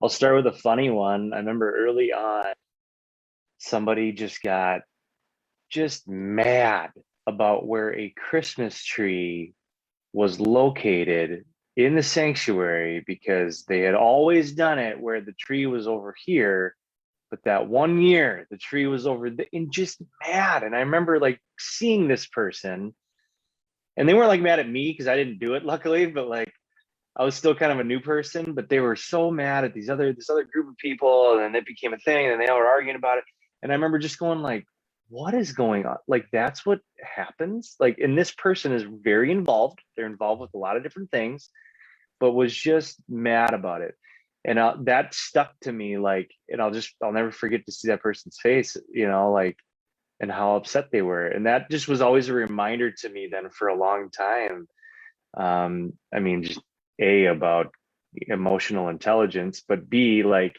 I'll start with a funny one. I remember early on, somebody just got just mad about where a Christmas tree was located in the sanctuary because they had always done it where the tree was over here, but that one year the tree was over and just mad. And I remember like seeing this person, and they weren't like mad at me because I didn't do it, luckily, but like I was still kind of a new person, but they were so mad at this other group of people, and then it became a thing, and they all were arguing about it. And I remember just going like, what is going on? Like that's what happens. Like, and this person is very involved. They're involved with a lot of different things, but was just mad about it. And that stuck to me, like, and I'll never forget to see that person's face, like, and how upset they were. And that just was always a reminder to me then for a long time. I mean, just A, about emotional intelligence, but B, like,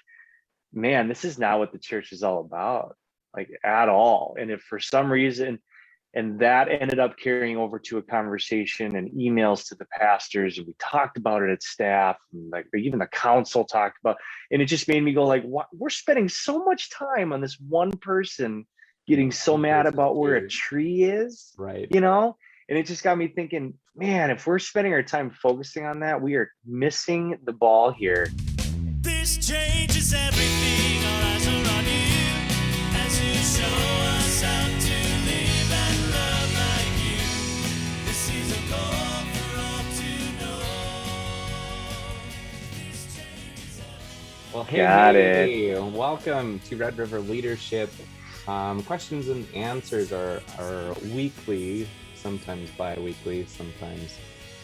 man, this is not what the church is all about, like at all. And if for some reason, and that ended up carrying over to a conversation and emails to the pastors, and we talked about it at staff, and like even the council talked about, and it just made me go like, what? We're spending so much time on this one person getting so mad about where a tree is, right? And it just got me thinking, man, if we're spending our time focusing on that, we are missing the ball here. This changes everything. Our eyes are on you as you show us how to live and love like you. This is a call for all to know. This changes everything. Well, Got hey, welcome to Red River Leadership. Questions and answers are weekly, sometimes bi-weekly, sometimes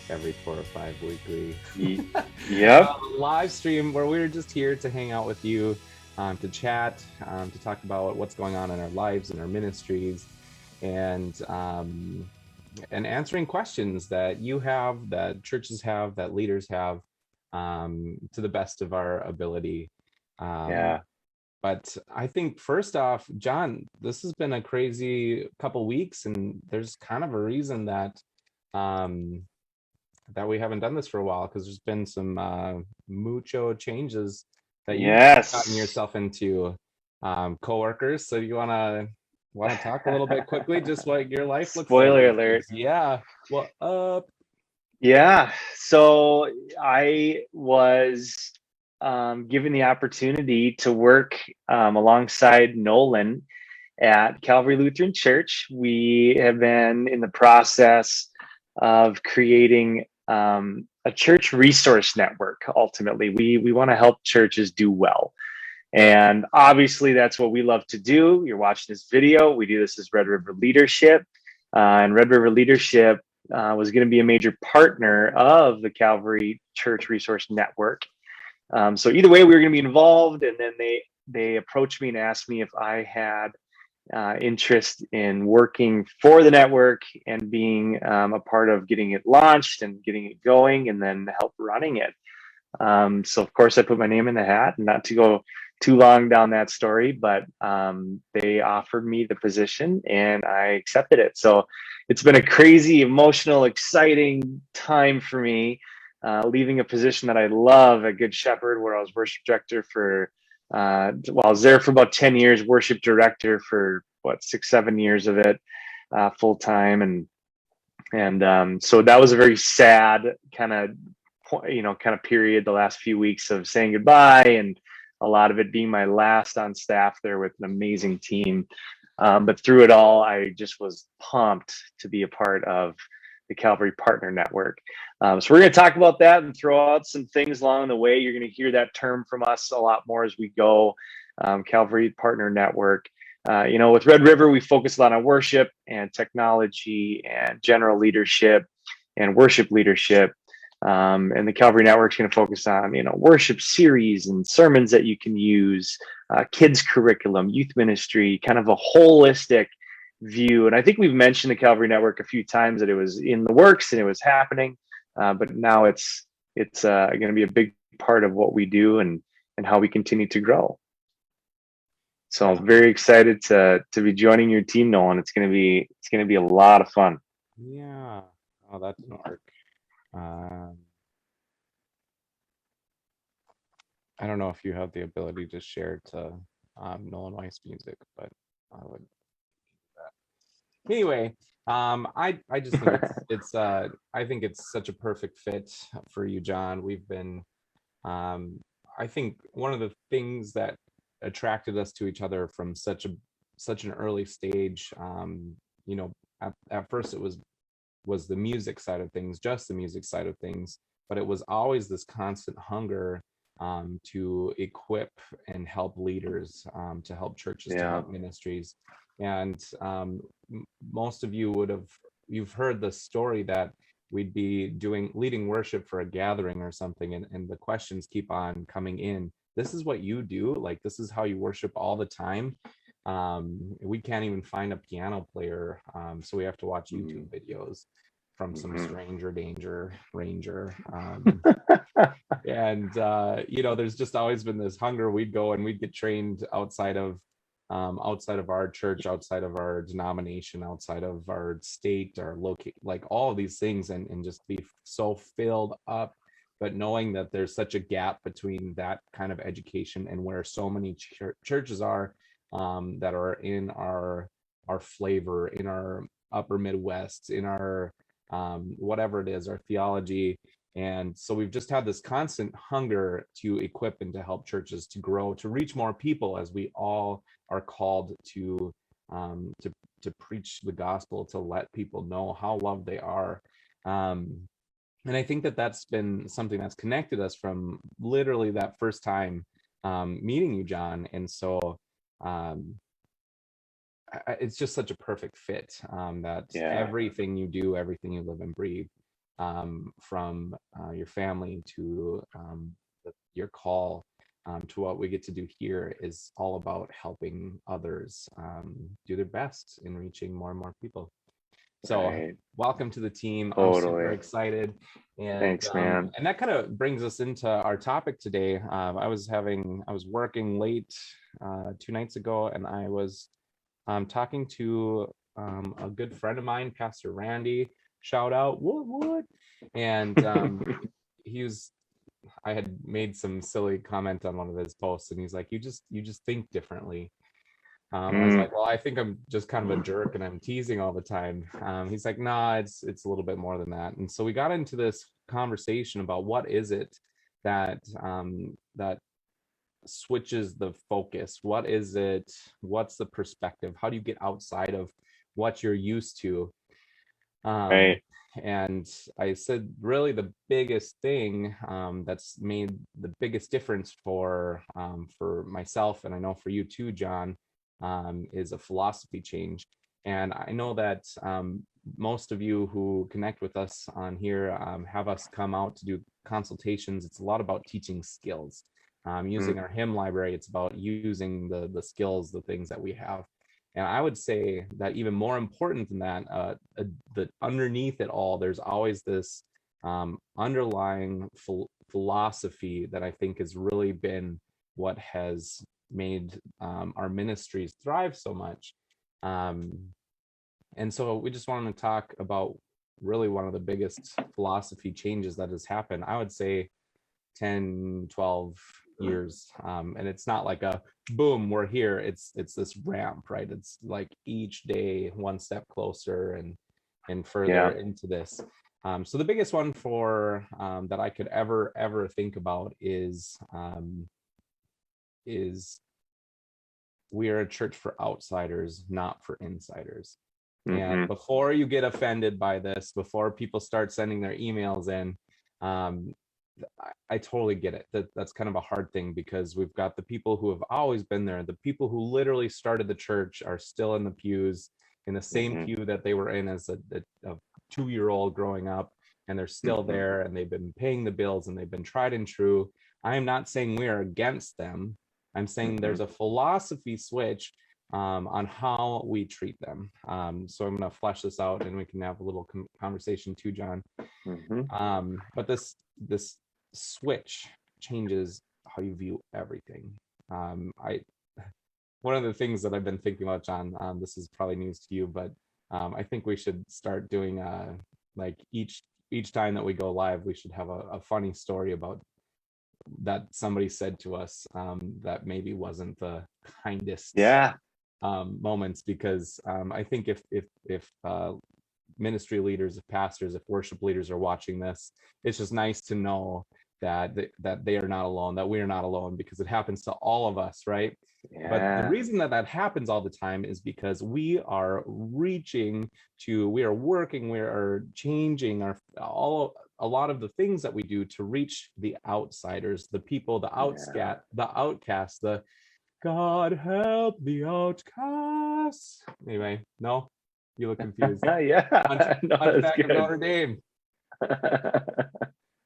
every 4 or 5 weekly. Yep. Live stream where we're just here to hang out with you, to chat, to talk about what's going on in our lives and our ministries, and answering questions that you have, that churches have, that leaders have, to the best of our ability. Yeah. But I think first off, John, this has been a crazy couple weeks, and there's kind of a reason that that we haven't done this for a while, because there's been some mucho changes that you've gotten yourself into, coworkers. So you want to talk a little bit quickly, just what your life looks like? Spoiler alert. Yeah. Well, yeah. So I was given the opportunity to work alongside Nolan at Calvary Lutheran Church. We have been in the process of creating a church resource network. Ultimately, we want to help churches do well. And obviously, that's what we love to do. You're watching this video. We do this as Red River Leadership. And Red River Leadership was going to be a major partner of the Calvary Church Resource Network. So either way, we were going to be involved. And then they approached me and asked me if I had interest in working for the network and being a part of getting it launched and getting it going, and then help running it. So of course I put my name in the hat, and not to go too long down that story, but they offered me the position and I accepted it. So it's been a crazy, emotional, exciting time for me, leaving a position that I love at Good Shepherd, where I was worship director for I was there for about 10 years, worship director for 6-7 years of it, full time. And so that was a very sad kind of period, the last few weeks of saying goodbye, and a lot of it being my last on staff there with an amazing team. But through it all, I just was pumped to be a part of the Calvary Partner Network. So we're going to talk about that and throw out some things along the way. You're going to hear that term from us a lot more as we go. Calvary Partner Network. With Red River, we focus a lot on worship and technology and general leadership and worship leadership. And the Calvary Network is going to focus on, worship series and sermons that you can use, kids curriculum, youth ministry, kind of a holistic view. And I think we've mentioned the Calvary Network a few times, that it was in the works and it was happening, but now it's going to be a big part of what we do and how we continue to grow. So I'm very excited to be joining your team, Nolan. It's going to be a lot of fun. Yeah. Oh, that didn't work. I don't know if you have the ability to share to Nolan Weiss music, but I would. Anyway, I just think it's I think it's such a perfect fit for you, John. We've been I think one of the things that attracted us to each other from such an early stage, you know, at first it was the music side of things, just the music side of things, but it was always this constant hunger to equip and help leaders, to help churches, to help ministries. And most of you you've heard the story that we'd be leading worship for a gathering or something, and the questions keep on coming in. This is what you do, like this is how you worship all the time. We can't even find a piano player, so we have to watch YouTube videos from some stranger danger ranger. And you know, there's just always been this hunger. We'd go and we'd get trained outside of our church, outside of our denomination, outside of our state, our locate, like all of these things, and just be so filled up. But knowing that there's such a gap between that kind of education and where so many churches are, that are in our flavor, in our upper Midwest, in our whatever it is, our theology. And so we've just had this constant hunger to equip and to help churches to grow, to reach more people, as we all are called to preach the gospel, to let people know how loved they are. And I think that that's been something that's connected us from literally that first time meeting you, John. And so it's just such a perfect fit, that everything you do, everything you live and breathe, from your family to your call, to what we get to do here, is all about helping others do their best in reaching more and more people. So welcome to the team. I'm super excited. And thanks, man. And that kind of brings us into our topic today. I was working late 2 nights ago, and I was talking to a good friend of mine, Pastor Randy. Shout out, what? And I had made some silly comment on one of his posts, and he's like, you just think differently. I was like, well, I think I'm just kind of a jerk and I'm teasing all the time. He's like, nah, it's a little bit more than that. And so we got into this conversation about what is it that that switches the focus. What is it? What's the perspective? How do you get outside of what you're used to? And I said, really, the biggest thing that's made the biggest difference for myself, and I know for you too, John, is a philosophy change. And I know that most of you who connect with us on here have us come out to do consultations. It's a lot about teaching skills. Using our hymn library, it's about using the skills, the things that we have. And I would say that even more important than that, that underneath it all, there's always this underlying philosophy that I think has really been what has made our ministries thrive so much. And so we just wanted to talk about really one of the biggest philosophy changes that has happened, I would say 10, 12 years. And it's not like a boom, we're here. It's this ramp, right? It's like each day one step closer and further into this. So the biggest one for that I could ever think about is we are a church for outsiders, not for insiders. And before you get offended by this, before people start sending their emails in, I totally get it. That's kind of a hard thing, because we've got the people who have always been there. The people who literally started the church are still in the pews, in the same pew that they were in as a 2-year-old growing up, and they're still there, and they've been paying the bills, and they've been tried and true. I am not saying we are against them. I'm saying there's a philosophy switch on how we treat them. So I'm going to flesh this out, and we can have a little conversation too, John. But this switch changes how you view everything. One of the things that I've been thinking about, John, this is probably news to you, but I think we should start doing like each time that we go live, we should have a funny story about that somebody said to us that maybe wasn't the kindest moments, because I think if ministry leaders, if pastors, if worship leaders are watching this, it's just nice to know that they are not alone, that we are not alone, because it happens to all of us, right? But the reason that happens all the time is because we are working, we are changing a lot of the things that we do to reach the outsiders, the people, the outcasts, the God help the outcasts. Anyway, no, you look confused. Hunchback of Notre Dame.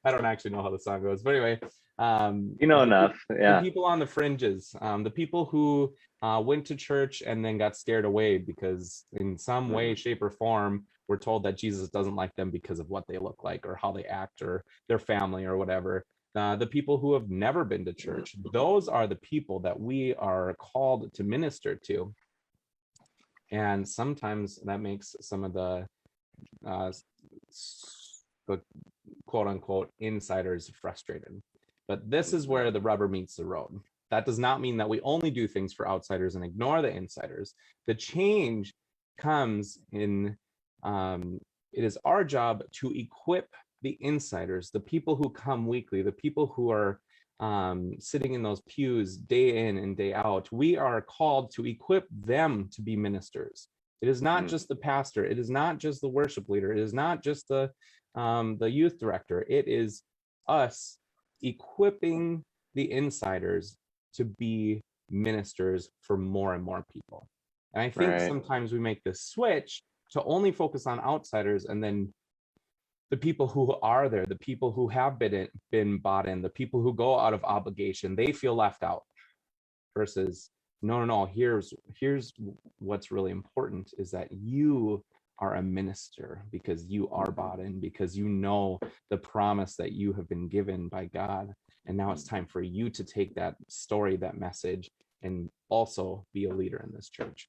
I don't actually know how the song goes, but anyway, enough. The people on the fringes, the people who went to church and then got scared away because in some way, shape, or form, we're told that Jesus doesn't like them because of what they look like or how they act or their family or whatever. The people who have never been to church, those are the people that we are called to minister to. And sometimes that makes some of the quote unquote insiders frustrated. But this is where the rubber meets the road. That does not mean that we only do things for outsiders and ignore the insiders. The change comes in, it is our job to equip the insiders, the people who come weekly, the people who are sitting in those pews day in and day out. We are called to equip them to be ministers. It is not just the pastor. It is not just the worship leader. It is not just the youth director. It is us equipping the insiders to be ministers for more and more people. And I think sometimes we make this switch to only focus on outsiders, and then the people who are there, the people who have been bought in, the people who go out of obligation, they feel left out. Versus, no, here's what's really important is that you are a minister because you are bought in, because you know the promise that you have been given by God. And now it's time for you to take that story, that message, and also be a leader in this church.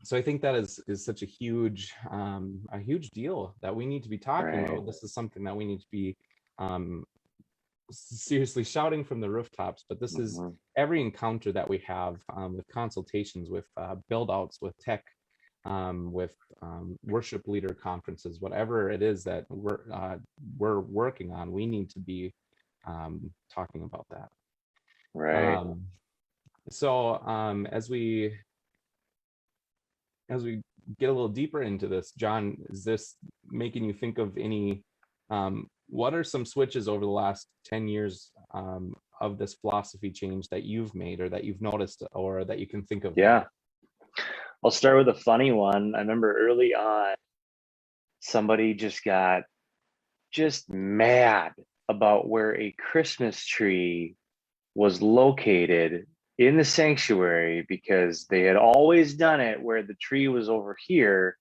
So I think that is such a huge deal that we need to be talking about. This is something that we need to be seriously shouting from the rooftops. But this is every encounter that we have with consultations, with build outs, with tech, with worship leader conferences, whatever it is that we're working on, we need to be talking about that. So as we get a little deeper into this, John, is this making you think of any, what are some switches over the last 10 years of this philosophy change that you've made or that you've noticed or that you can think of? I'll start with a funny one. I remember early on, somebody just got mad about where a Christmas tree was located in the sanctuary, because they had always done it where the tree was over here,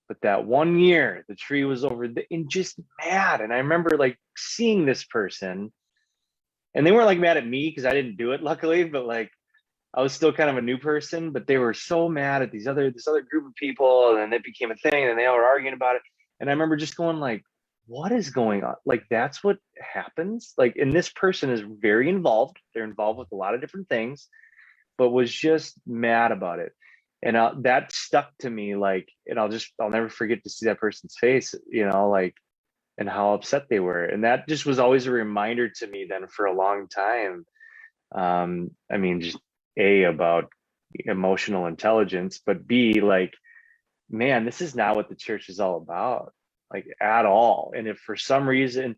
but that one year the tree was over there, and just mad. And I remember like seeing this person, and they weren't like mad at me because I didn't do it, luckily, but like I was still kind of a new person, but they were so mad at this other group of people, and then it became a thing, and they all were arguing about it. And I remember just going like, what is going on? Like, that's what happens. Like, and this person is very involved. They're involved with a lot of different things, but was just mad about it. And that stuck to me, like, and I'll never forget to see that person's face, like, and how upset they were. And that just was always a reminder to me then for a long time. I mean, just A, about emotional intelligence, but B, like, man, this is not what the church is all about, like, at all. And if for some reason,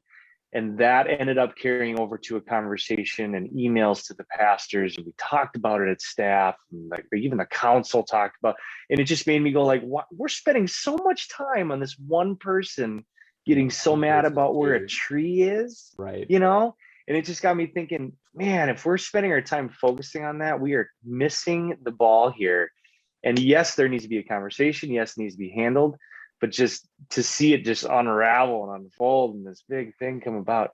and that ended up carrying over to a conversation and emails to the pastors, and we talked about it at staff, and like even the council talked about, and it just made me go like, what? We're spending so much time on this one person getting so mad about where a tree is, right? And it just got me thinking, man, if we're spending our time focusing on that, we are missing the ball here. And yes, there needs to be a conversation. Yes, it needs to be handled. But just to see it just unravel and unfold and this big thing come about.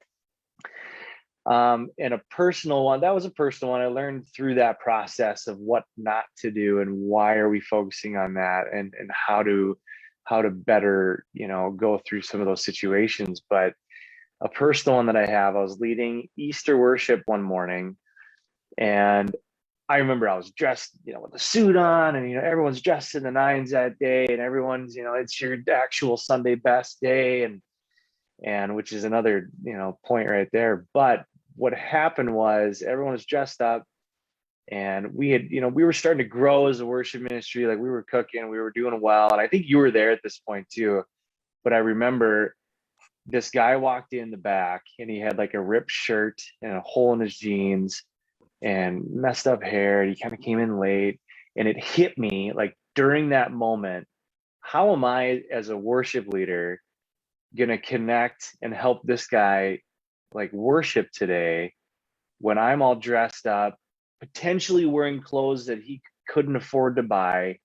And a personal one, that was a personal one. I learned through that process of what not to do and why are we focusing on that, and how to better, go through some of those situations. But a personal one that I have. I was leading Easter worship one morning, and I remember I was dressed, with a suit on, and everyone's dressed in the nines that day, and everyone's, it's your actual Sunday best day, and which is another, point right there. But what happened was everyone was dressed up, and we had, we were starting to grow as a worship ministry. Like, we were cooking, we were doing well, and I think you were there at this point too. But I remember this guy walked in the back, and he had like a ripped shirt and a hole in his jeans and messed up hair. He kind of came in late, and it hit me like during that moment, how am I as a worship leader going to connect and help this guy like worship today when I'm all dressed up, potentially wearing clothes that he couldn't afford to buy,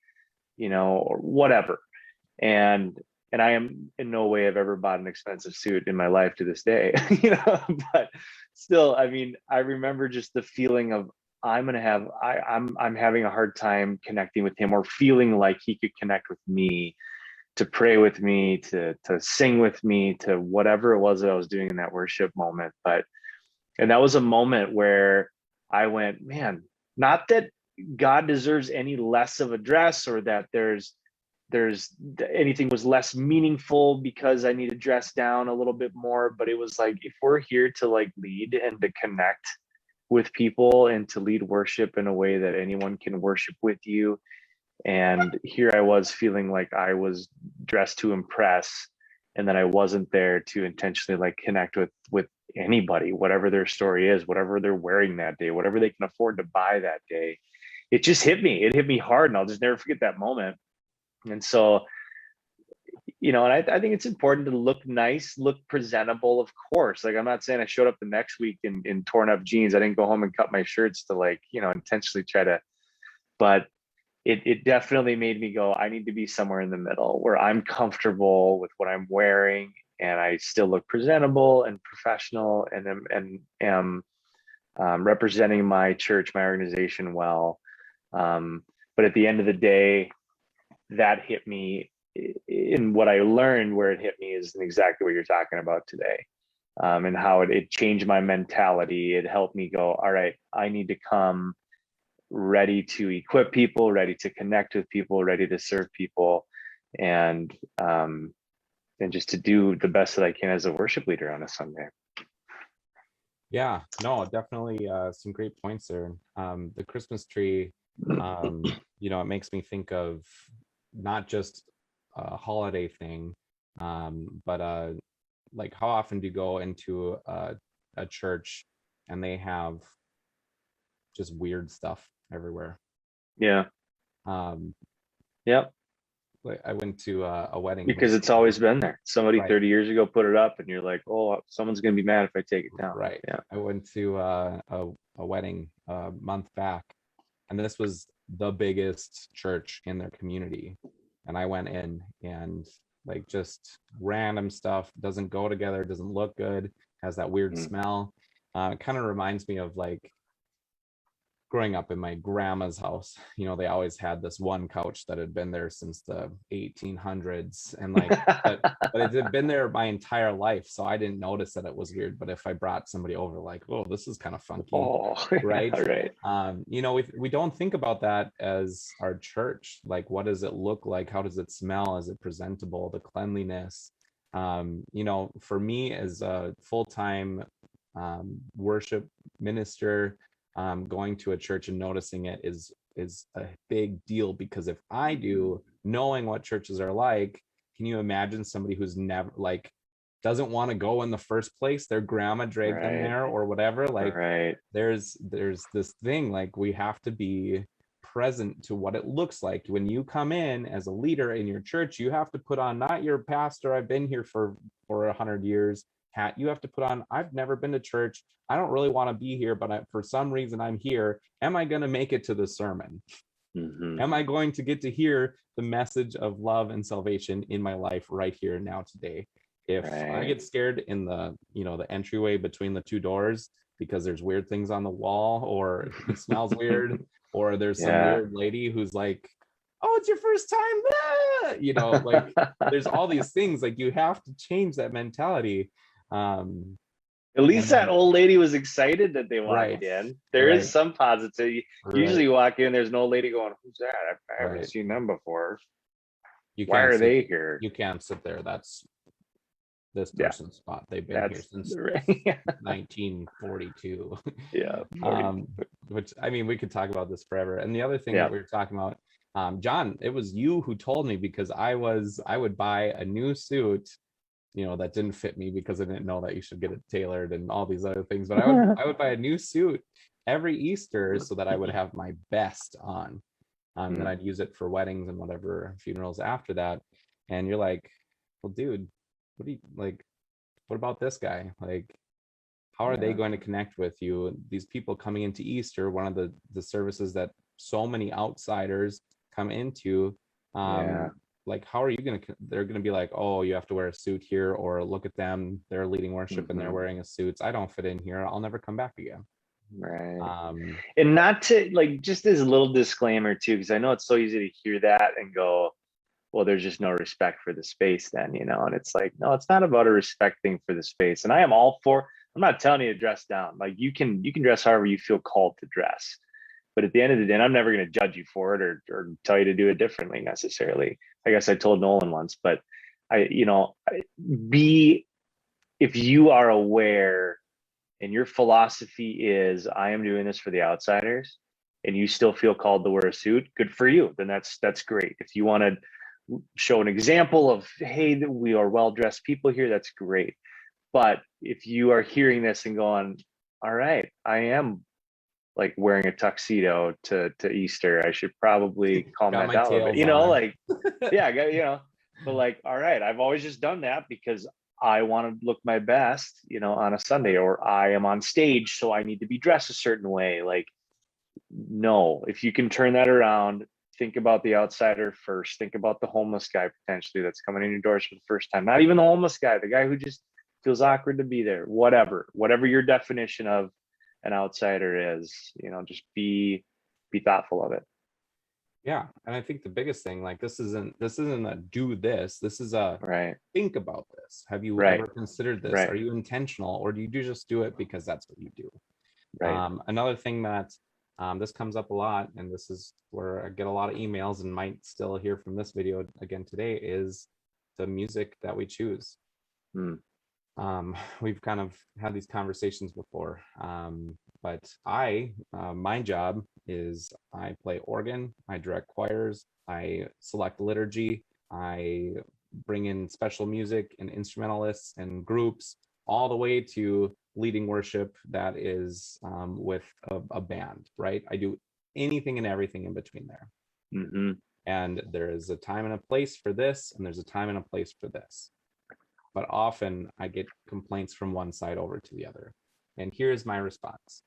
or whatever. And I am in no way have ever bought an expensive suit in my life to this day, but still, I mean, I remember just the feeling of I'm having a hard time connecting with him, or feeling like he could connect with me, to pray with me, to sing with me, to whatever it was that I was doing in that worship moment. And that was a moment where I went, man, not that God deserves any less of a dress, or that there's anything was less meaningful because I need to dress down a little bit more. But it was like, if we're here to like lead and to connect with people and to lead worship in a way that anyone can worship with you. And here I was feeling like I was dressed to impress, and that I wasn't there to intentionally like connect with anybody, whatever their story is, whatever they're wearing that day, whatever they can afford to buy that day. It just hit me. It hit me hard, and I'll just never forget that moment. And so, and I think it's important to look nice, look presentable, of course. Like, I'm not saying I showed up the next week in torn up jeans. I didn't go home and cut my shirts to like, intentionally try to, but it definitely made me go, I need to be somewhere in the middle where I'm comfortable with what I'm wearing, and I still look presentable and professional, and am representing my church, my organization well. But at the end of the day, that hit me in what I learned. Where it hit me is in exactly what you're talking about today, and how it changed my mentality. It helped me go, all right, I need to come ready to equip people, ready to connect with people, ready to serve people, and just to do the best that I can as a worship leader on a Sunday. Yeah, no, definitely some great points there. The Christmas tree, it makes me think of not just a holiday thing, but like, how often do you go into a church and they have just weird stuff everywhere? Yeah. Yep. I went to a wedding because it's always been there. Somebody right. 30 years ago put it up, and you're like, oh, someone's gonna be mad if I take it down. Right. Yeah. I went to a wedding a month back, and this was the biggest church in their community. And I went in, and like, just random stuff doesn't go together, doesn't look good, has that weird smell. It kind of reminds me of like growing up in my grandma's house. They always had this one couch that had been there since the 1800s, and like, but it had been there my entire life, so I didn't notice that it was weird. But if I brought somebody over, like, oh, this is kind of funky, right? Right. We don't think about that as our church. Like, what does it look like? How does it smell? Is it presentable? The cleanliness. For me as a full-time worship minister, going to a church and noticing it is a big deal, because if I do, knowing what churches are like, can you imagine somebody who's never, like, doesn't want to go in the first place? Their grandma dragged them there or whatever. Like, there's this thing, like, we have to be present to what it looks like. When you come in as a leader in your church, you have to put on, not your pastor, I've been here for 100 years hat. You have to put on, I've never been to church, I don't really want to be here, but for some reason I'm here. Am I going to make it to the sermon? Am I going to get to hear the message of love and salvation in my life right here and now today? If I get scared in the entryway between the two doors because there's weird things on the wall, or it smells weird, or there's some weird lady who's like, oh, it's your first time, like, there's all these things. Like, you have to change that mentality. At least that old lady was excited that they walked in. There is some positivity. Usually you walk in, there's an old lady going, "Who's that? I haven't seen them before. Why are they here?" You can't sit there. That's this person's spot. They've been here since 1942. Yeah. Which, I mean, we could talk about this forever. And the other thing that we were talking about, John, it was you who told me, because I would buy a new suit, you know, that didn't fit me because I didn't know that you should get it tailored and all these other things. But I would buy a new suit every Easter so that I would have my best on. And I'd use it for weddings and whatever funerals after that. And you're like, well, dude, what do you like? What about this guy? Like, how are they going to connect with you? These people coming into Easter, one of the services that so many outsiders come into, like, how are you going to, they're going to be like, oh, you have to wear a suit here, or look at them, they're leading worship and they're wearing a suit. I don't fit in here. I'll never come back again. Right. And not to, like, just as a little disclaimer too, because I know it's so easy to hear that and go, well, there's just no respect for the space then, you know. And it's like, no, it's not about a respect thing for the space. And I am all for, I'm not telling you to dress down. Like, you can dress however you feel called to dress. But at the end of the day, I'm never going to judge you for it or tell you to do it differently necessarily. I guess I told Nolan once, but if you are aware and your philosophy is, I am doing this for the outsiders, and you still feel called to wear a suit, good for you. Then that's great. If you want to show an example of, hey, we are well-dressed people here, that's great. But if you are hearing this and going, all right, I am like wearing a tuxedo to Easter, I should probably calm that down a little bit, you know, like, but like, all right, I've always just done that because I want to look my best, you know, on a Sunday, or I am on stage, so I need to be dressed a certain way. Like, no, if you can turn that around, think about the outsider first. Think about the homeless guy potentially that's coming in your doors for the first time. Not even the homeless guy, the guy who just feels awkward to be there. Whatever your definition of an outsider is, you know, just be thoughtful of it. Yeah, and I think the biggest thing, like, this isn't a do this. This is a think about this. Have you ever considered this? Are you intentional, or do you just do it because that's what you do? Another thing that this comes up a lot, and this is where I get a lot of emails and might still hear from this video again today, is the music that we choose. We've kind of had these conversations before, but my job is I play organ, I direct choirs, I select liturgy, I bring in special music and instrumentalists and groups, all the way to leading worship that is with a band, right? I do anything and everything in between there. And there is a time and a place for this, and there's a time and a place for this. But often I get complaints from one side over to the other. And here's my response.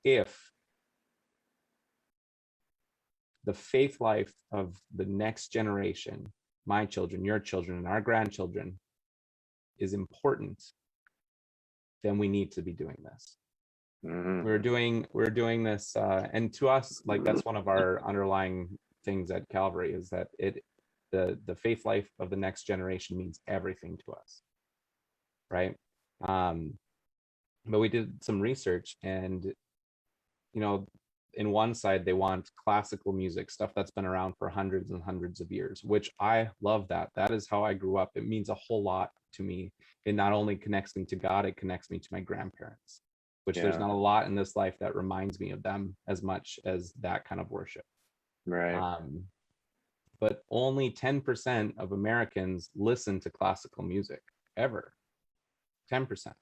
If the faith life of the next generation, my children, your children, and our grandchildren, is important, then we need to be doing this. We're doing this, and to us, like, that's one of our underlying things at Calvary, is that the faith life of the next generation means everything to us, right? But we did some research, and, you know, in one side they want classical music, stuff that's been around for hundreds and hundreds of years, which I love. That is how I grew up. It means a whole lot to me. It not only connects me to God, it connects me to my grandparents, which there's not a lot in this life that reminds me of them as much as that kind of worship. But only 10% of Americans listen to classical music ever. 10%.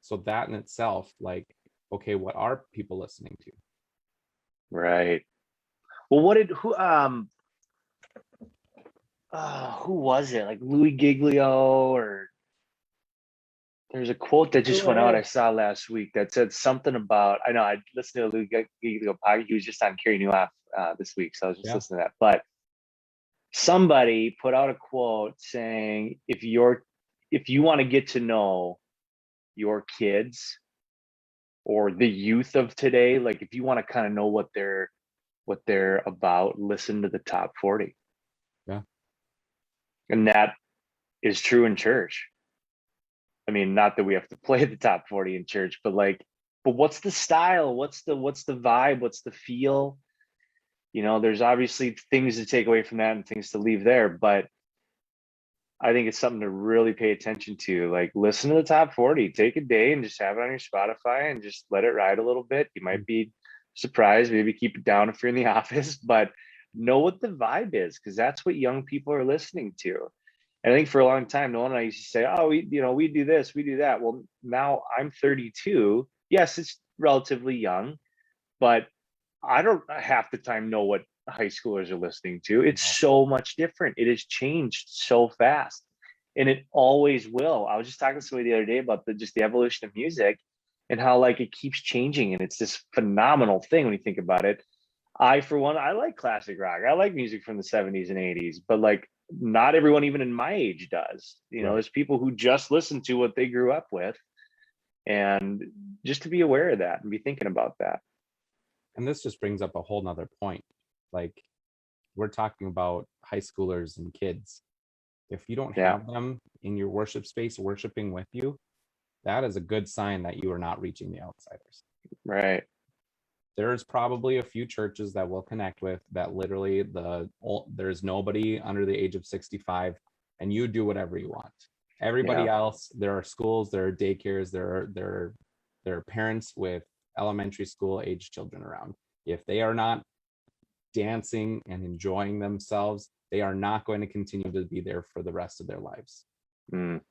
So that in itself, like, okay, what are people listening to? Right. Well, who was it? Like Louis Giglio, or there's a quote that just went out I saw last week that said something about, I know I listened to Louis Giglio podcast. He was just on Carrie Newhoff this week, so I was just listening to that. But somebody put out a quote saying, if you want to get to know your kids or the youth of today, like, if you want to kind of know what they're about, listen to the top 40. Yeah. And that is true in church. I mean, not that we have to play the top 40 in church, but what's the style? What's the vibe? What's the feel? There's obviously things to take away from that and things to leave there, but I think it's something to really pay attention to. Like, listen to the top 40, take a day and just have it on your Spotify and just let it ride a little bit. You might be surprised, maybe keep it down if you're in the office, but know what the vibe is, because that's what young people are listening to. And I think for a long time, Nolan and I used to say, oh, we do this, we do that. Well, now I'm 32. Yes, it's relatively young, but I don't half the time know what high schoolers are listening to. It's so much different. It has changed so fast, and it always will. I was just talking to somebody the other day about the evolution of music and how it keeps changing, and it's this phenomenal thing when you think about it. For one, I like classic rock. I like music from the 70s and 80s, but not everyone even in my age does. There's people who just listen to what they grew up with, and just to be aware of that and be thinking about that. And this just brings up a whole nother point. We're talking about high schoolers and kids. If you don't have them in your worship space worshiping with you, that is a good sign that you are not reaching the outsiders. Right. There's probably a few churches that we'll connect with that literally there's nobody under the age of 65, and you do whatever you want. Everybody else, there are schools, there are daycares, there are parents with elementary school age children around. If they are not dancing and enjoying themselves, they are not going to continue to be there for the rest of their lives. And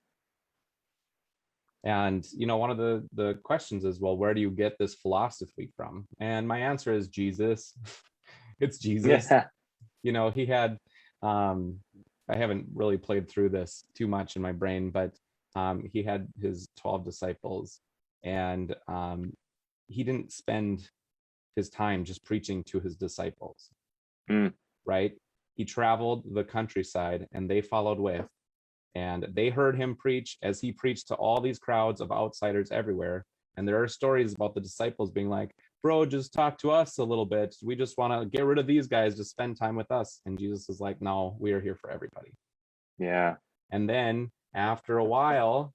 one of the questions is, well, where do you get this philosophy from? And my answer is Jesus. It's Jesus. He had I haven't really played through this too much in my brain, but he had his 12 disciples, and he didn't spend his time just preaching to his disciples, right? He traveled the countryside and they followed with, and they heard him preach as he preached to all these crowds of outsiders everywhere. And there are stories about the disciples being like, bro, just talk to us a little bit. We just want to get rid of these guys to spend time with us. And Jesus is like, no, we are here for everybody. Yeah. And then after a while,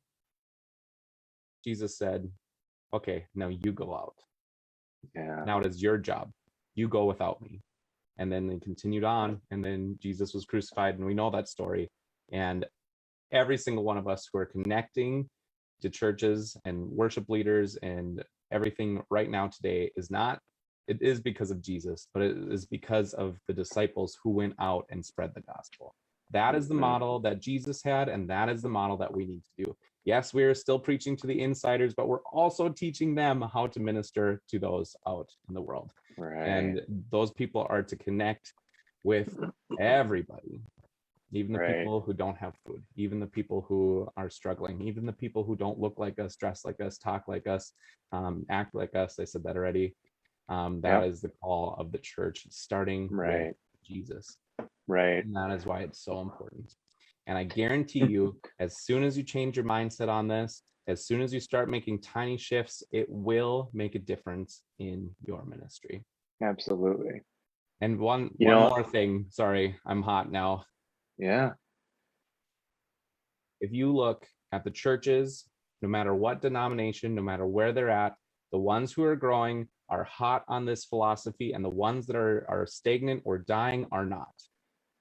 Jesus said, okay, now you go out. Yeah. Now it is your job. You go without me. And then they continued on, and then Jesus was crucified, and we know that story. And every single one of us who are connecting to churches and worship leaders and everything right now today it is because of Jesus, but it is because of the disciples who went out and spread the gospel. That is the model that Jesus had, and that is the model that we need to do. Yes, we are still preaching to the insiders, but we're also teaching them how to minister to those out in the world. Right. And those people are to connect with everybody, even the people who don't have food, even the people who are struggling, even the people who don't look like us, dress like us, talk like us, act like us. I said that already. That is the call of the church, starting with Jesus. Right. And that is why it's so important. And I guarantee you, as soon as you change your mindset on this, as soon as you start making tiny shifts, it will make a difference in your ministry. Absolutely. And one more thing. Sorry, I'm hot now. Yeah. If you look at the churches, no matter what denomination, no matter where they're at, the ones who are growing are hot on this philosophy, and the ones that are stagnant or dying are not.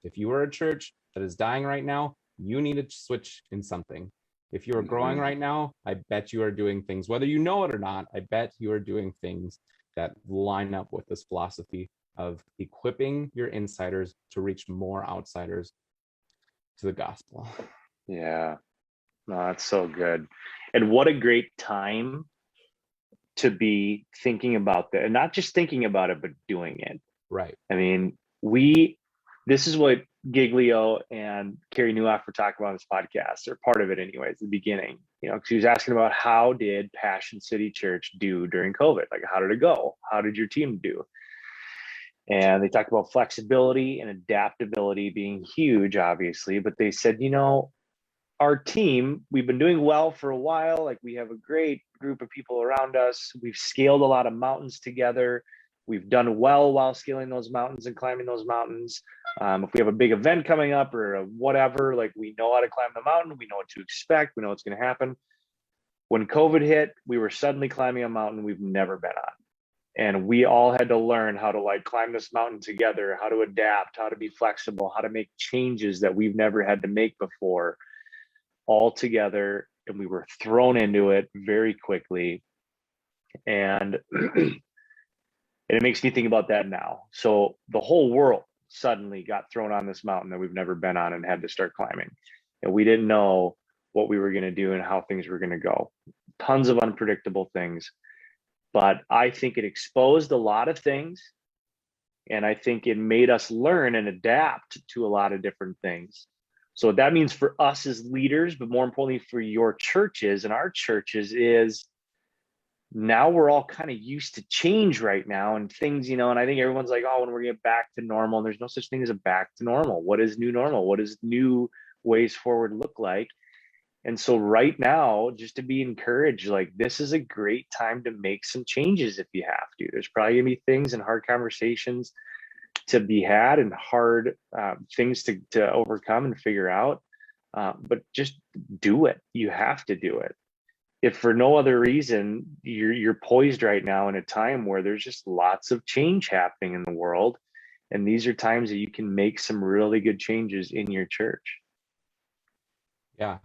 If you are a church that is dying right now, you need to switch in something. If you are growing right now, I bet you are doing things, whether you know it or not, I bet you are doing things that line up with this philosophy of equipping your insiders to reach more outsiders to the gospel. Yeah. No, that's so good. And what a great time to be thinking about that, and not just thinking about it, but doing it. Right. I mean, this is what Giglio and Carrie Newhoff were talking about on this podcast, or part of it anyways, the beginning, because he was asking about how did Passion City Church do during COVID? Like, how did it go? How did your team do? And they talked about flexibility and adaptability being huge, obviously, but they said, our team, we've been doing well for a while. Like, we have a great group of people around us. We've scaled a lot of mountains together. we've done well while scaling those mountains and climbing those mountains. If we have a big event coming up or whatever, like we know how to climb the mountain, we know what to expect, we know what's going to happen. When COVID hit, we were suddenly climbing a mountain we've never been on. And we all had to learn how to like climb this mountain together, how to adapt, how to be flexible, how to make changes that we've never had to make before, all together. And we were thrown into it very quickly. And it makes me think about that now. So the whole world suddenly got thrown on this mountain that we've never been on and had to start climbing. And we didn't know what we were going to do and how things were going to go. Tons of unpredictable things. But I think it exposed a lot of things. And I think it made us learn and adapt to a lot of different things. So what that means for us as leaders, but more importantly for your churches and our churches, is now we're all kind of used to change right now and things, and I think everyone's like, oh, when we're going to get back to normal, and there's no such thing as a back to normal. What is new normal? What does new ways forward look like? And so right now, just to be encouraged, like this is a great time to make some changes if you have to. There's probably gonna be things and hard conversations to be had and hard things to overcome and figure out, but just do it. You have to do it. If for no other reason, you're poised right now in a time where there's just lots of change happening in the world. And these are times that you can make some really good changes in your church. Yeah,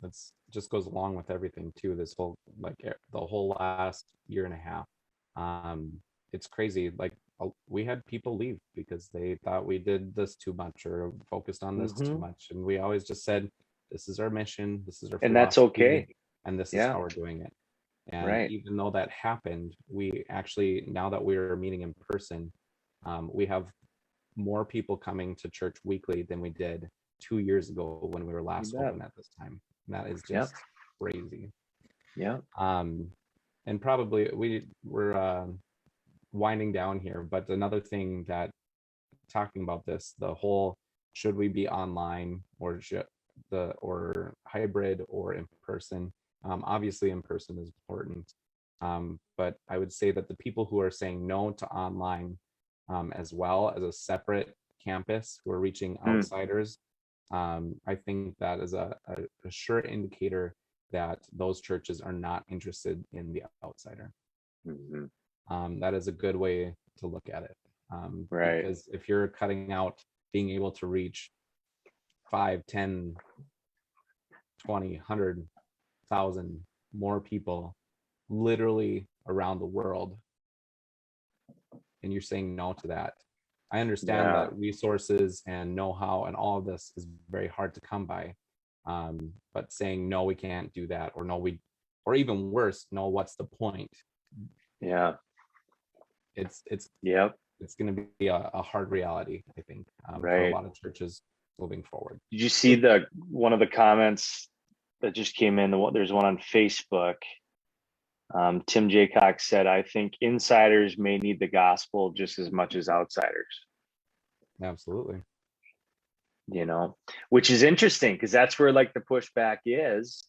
that's just goes along with everything too. This whole the whole last year and a half, it's crazy. Like we had people leave because they thought we did this too much or focused on this too much, and we always just said, "This is our mission. This is our philosophy, and that's okay, and this is how we're doing it." And even though that happened, we actually, now that we're meeting in person, we have more people coming to church weekly than we did 2 years ago when we were last open at this time. And that is just crazy. Yeah. And probably we're winding down here, but another thing that talking about this, the whole should we be online or or hybrid or in person? Obviously in person is important, but I would say that the people who are saying no to online, as well as a separate campus who are reaching outsiders, I think that is a sure indicator that those churches are not interested in the outsider. That is a good way to look at it. Because if you're cutting out being able to reach 5, 10, 20, 100,000 more people literally around the world, and you're saying no to that, I understand that resources and know-how and all of this is very hard to come by. But saying, no, we can't do that, or no, or even worse, no, what's the point? Yeah. It's going to be a hard reality, I think, for a lot of churches moving forward. Did you see one of the comments that just came in? There's one on Facebook. Tim Jaycock said, I think insiders may need the gospel just as much as outsiders. Absolutely. Which is interesting because that's where like the pushback is,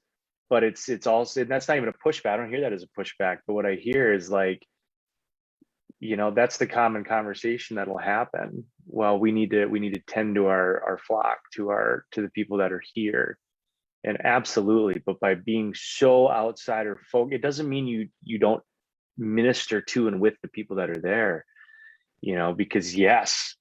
but it's also, that's not even a pushback. I don't hear that as a pushback, but what I hear is like, that's the common conversation that'll happen. Well, we need to tend to our flock, to the people that are here. And absolutely, but by being so outsider folk, it doesn't mean you don't minister to and with the people that are there, because yes,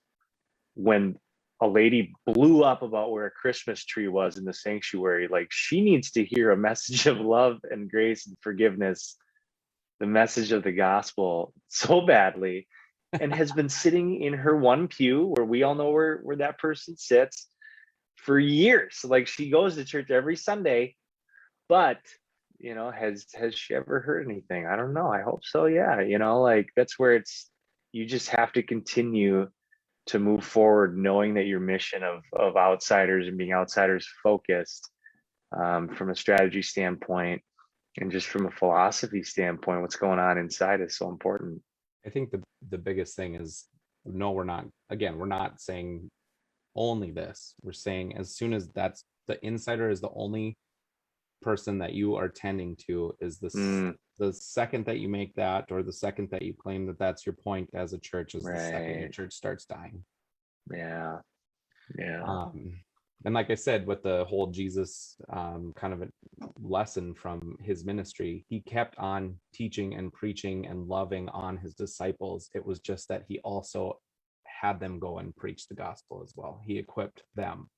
when a lady blew up about where a Christmas tree was in the sanctuary, like she needs to hear a message of love and grace and forgiveness, the message of the gospel so badly, and has been sitting in her one pew where we all know where that person sits for years. Like she goes to church every Sunday, but has she ever heard anything? I don't know. I hope so. Yeah. Like that's where you just have to continue to move forward, knowing that your mission of outsiders and being outsiders focused, from a strategy standpoint and just from a philosophy standpoint, what's going on inside is so important. I think the biggest thing is, no, we're not saying only this. We're saying as soon as the insider is the only person that you are tending to is the second that you make that, or the second that you claim that that's your point as a church, is the second your church starts dying. Yeah. And like I said, with the whole Jesus kind of a lesson from his ministry, he kept on teaching and preaching and loving on his disciples. It was just that he also had them go and preach the gospel as well. He equipped them.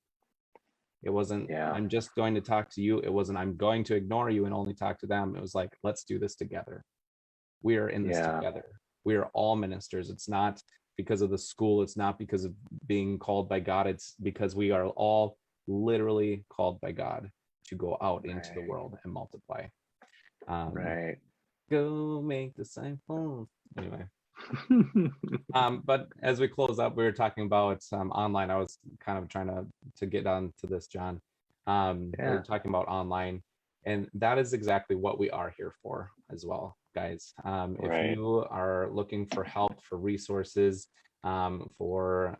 It wasn't, I'm just going to talk to you. It wasn't, I'm going to ignore you and only talk to them. It was like, let's do this together. We are in this together. We are all ministers. It's not because of the school. It's not because of being called by God. It's because we are all literally called by God to go out into the world and multiply. Go make disciples. Anyway. But as we close up, we were talking about online. I was kind of trying to get on to this, John. We were talking about online, and that is exactly what we are here for as well, guys. If you are looking for help, for resources, for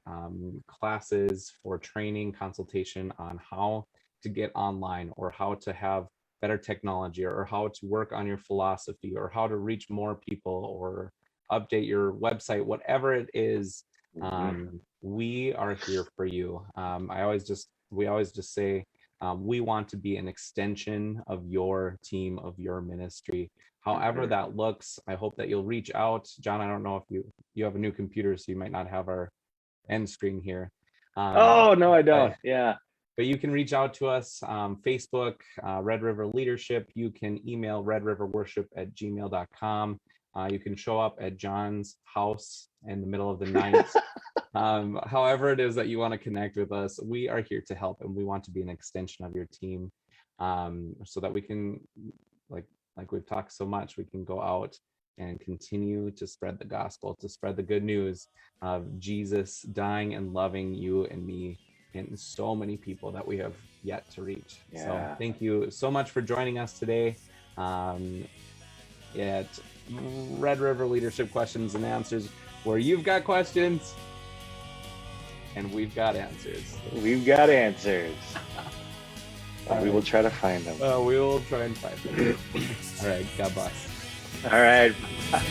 classes, for training, consultation on how to get online, or how to have better technology, or how to work on your philosophy, or how to reach more people, or update your website, whatever it is, we are here for you. We always just say, we want to be an extension of your team, of your ministry, however that looks. I hope that you'll reach out. John, I don't know if you have a new computer, so you might not have our end screen here. No, I don't. But you can reach out to us, Facebook, Red River Leadership. You can email redriverworship@gmail.com. You can show up at John's house in the middle of the night. However it is that you want to connect with us, we are here to help, and we want to be an extension of your team, so that we can, like we've talked so much, we can go out and continue to spread the gospel, to spread the good news of Jesus dying and loving you and me, and so many people that we have yet to reach. So thank you so much for joining us today at Red River Leadership Questions and Answers, where you've got questions and we've got answers. And we will try to find them. We will try and find them. All right, God bless. All right, bye.